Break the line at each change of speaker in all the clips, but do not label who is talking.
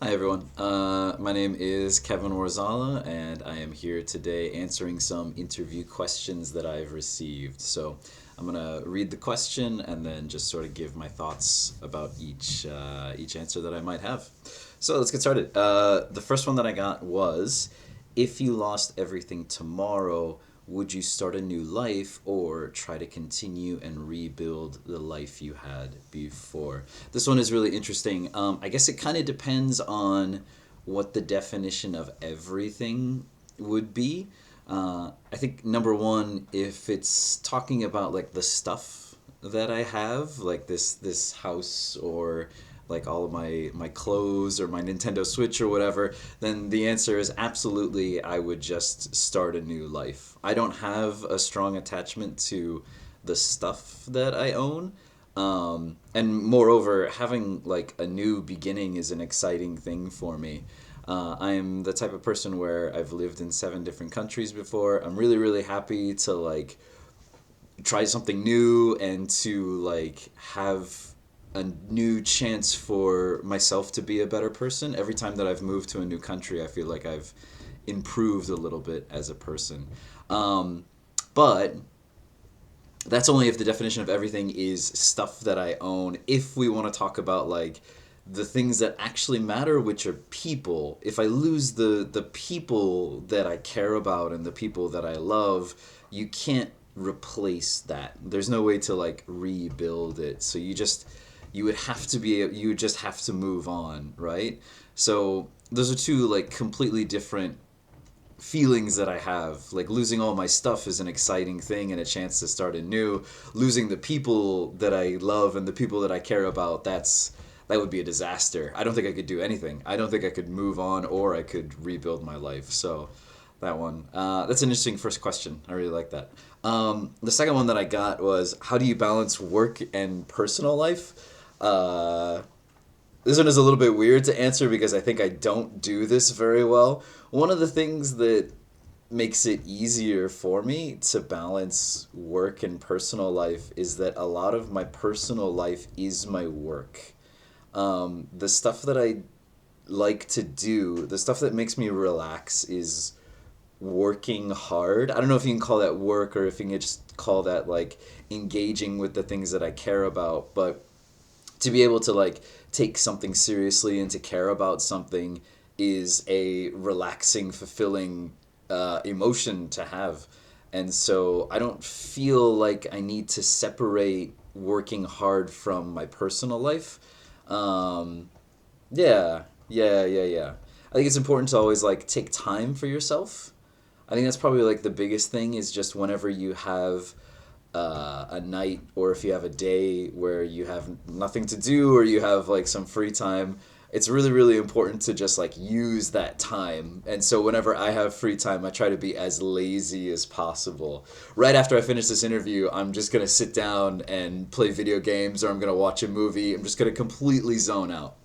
Hi everyone. My name is Kevin Warzala, and I am here today answering some interview questions that I've received. So I'm gonna read the question and then just sort of give my thoughts about each answer that I might have. So let's get started. The first one that I got was, if you lost everything tomorrow, would you start a new life or try to continue and rebuild the life you had before? This one is really interesting. I guess it kind of depends on what the definition of everything would be. I think number one, if it's talking about like the stuff that I have, like this house or like all of my clothes or my Nintendo Switch or whatever, then the answer is absolutely I would just start a new life. I don't have a strong attachment to the stuff that I own. And moreover, having like a new beginning is an exciting thing for me. I'm the type of person where I've lived in 7 different countries before. I'm really, really happy to like try something new and to like have a new chance for myself to be a better person. Every time that I've moved to a new country, I feel like I've improved a little bit as a person. But that's only if the definition of everything is stuff that I own. If we want to talk about like the things that actually matter, which are people, if I lose the people that I care about and the people that I love, you can't replace that. There's no way to like rebuild it. So you would have to be you would just have to move on, right? So those are two like completely different feelings that I have. Like losing all my stuff is an exciting thing and a chance to start anew. Losing the people that I love and the people that I care about, that would be a disaster. I don't think I could do anything. I don't think I could move on or I could rebuild my life. So that one. That's an interesting first question. I really like that. The second one that I got was, how do you balance work and personal life? This one is a little bit weird to answer because I think I don't do this very well. One of the things that makes it easier for me to balance work and personal life is that a lot of my personal life is my work. The stuff that I like to do, the stuff that makes me relax is working hard. I don't know if you can call that work or if you can just call that like engaging with the things that I care about, but to be able to like take something seriously and to care about something is a relaxing, fulfilling emotion to have. And so I don't feel like I need to separate working hard from my personal life. Um, yeah. I think it's important to always like take time for yourself. I think that's probably like the biggest thing is just whenever you have a night or if you have a day where you have nothing to do or you have like some free time, it's really, really important to just like use that time. And so whenever I have free time, I try to be as lazy as possible. Right after I finish this interview, I'm just going to sit down and play video games or I'm going to watch a movie. I'm just going to completely zone out.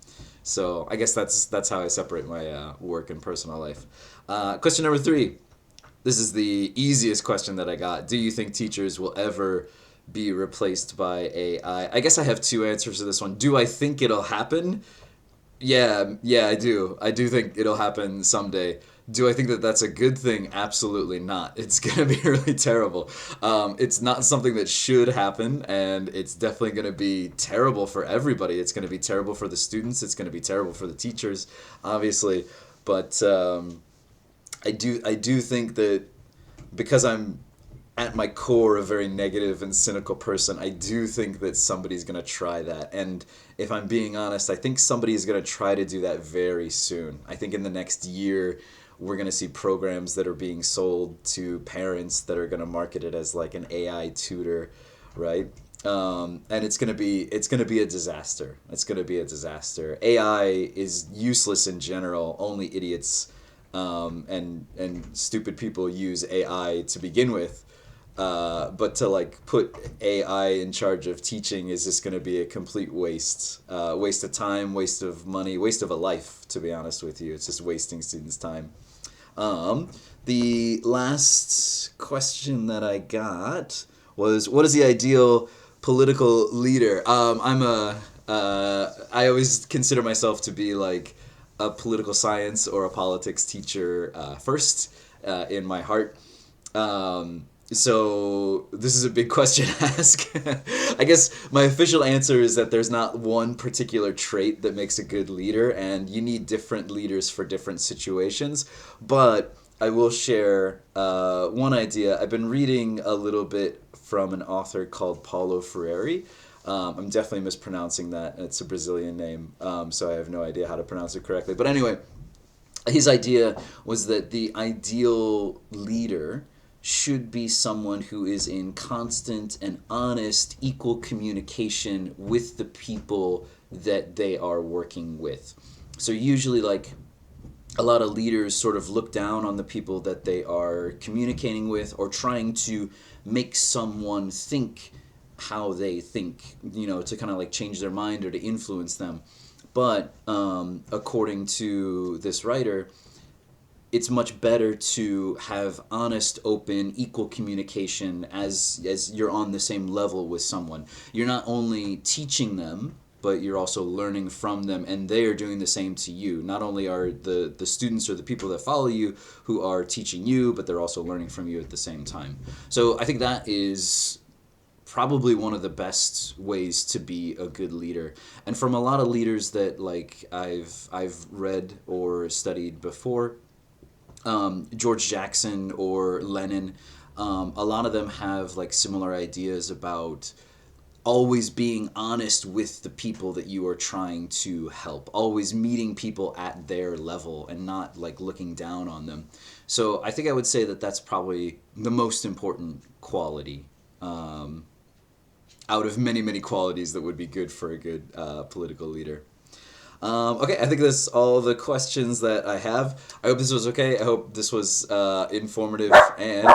So I guess that's how I separate my work and personal life. Question number 3. This is the easiest question that I got. Do you think teachers will ever be replaced by AI? I guess I have two answers to this one. Do I think it'll happen? Yeah, I do. I do think it'll happen someday. Do I think that that's a good thing? Absolutely not. It's going to be really terrible. It's not something that should happen, and it's definitely going to be terrible for everybody. It's going to be terrible for the students. It's going to be terrible for the teachers, obviously. But I do think that because I'm at my core a very negative and cynical person, I do think that somebody's going to try that. And if I'm being honest, I think somebody is going to try to do that very soon. I think in the next year, we're going to see programs that are being sold to parents that are going to market it as like an AI tutor, right? And it's gonna be a disaster. It's gonna be a disaster. AI is useless in general. Only idiots and stupid people use AI to begin with. But to like put AI in charge of teaching is just going to be a complete waste. Waste of time, waste of money, waste of a life. To be honest with you, it's just wasting students' time. The last question that I got was, what is the ideal political leader? I always consider myself to be like a political science or a politics teacher first in my heart. So this is a big question to ask. I guess my official answer is that there's not one particular trait that makes a good leader, and you need different leaders for different situations. But I will share one idea. I've been reading a little bit from an author called Paulo Freire. I'm definitely mispronouncing that. It's a Brazilian name, so I have no idea how to pronounce it correctly. But anyway, his idea was that the ideal leader should be someone who is in constant and honest, equal communication with the people that they are working with. So usually, like, a lot of leaders sort of look down on the people that they are communicating with, or trying to make someone think how they think, to kind of like change their mind or to influence them. But according to this writer, it's much better to have honest, open, equal communication as you're on the same level with someone. You're not only teaching them, but you're also learning from them, and they are doing the same to you. Not only are the students or the people that follow you who are teaching you, but they're also learning from you at the same time. So I think that is probably one of the best ways to be a good leader. And from a lot of leaders that like I've read or studied before, George Jackson or Lenin, a lot of them have like similar ideas about always being honest with the people that you are trying to help, always meeting people at their level and not like looking down on them. So I think I would say that that's probably the most important quality out of many, many qualities that would be good for a good political leader. Okay, I think that's all the questions that I have. I hope this was okay. I hope this was informative. And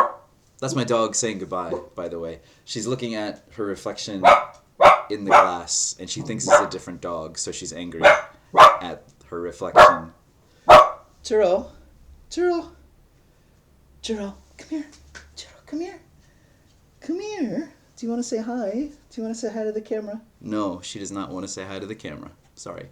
that's my dog saying goodbye, by the way. She's looking at her reflection in the glass, and she thinks it's a different dog, so she's angry at her reflection. Churro, Churro, Churro, come here. Churro, come here. Come here. Do you want to say hi? Do you want to say hi to the camera? No, she does not want to say hi to the camera. Sorry.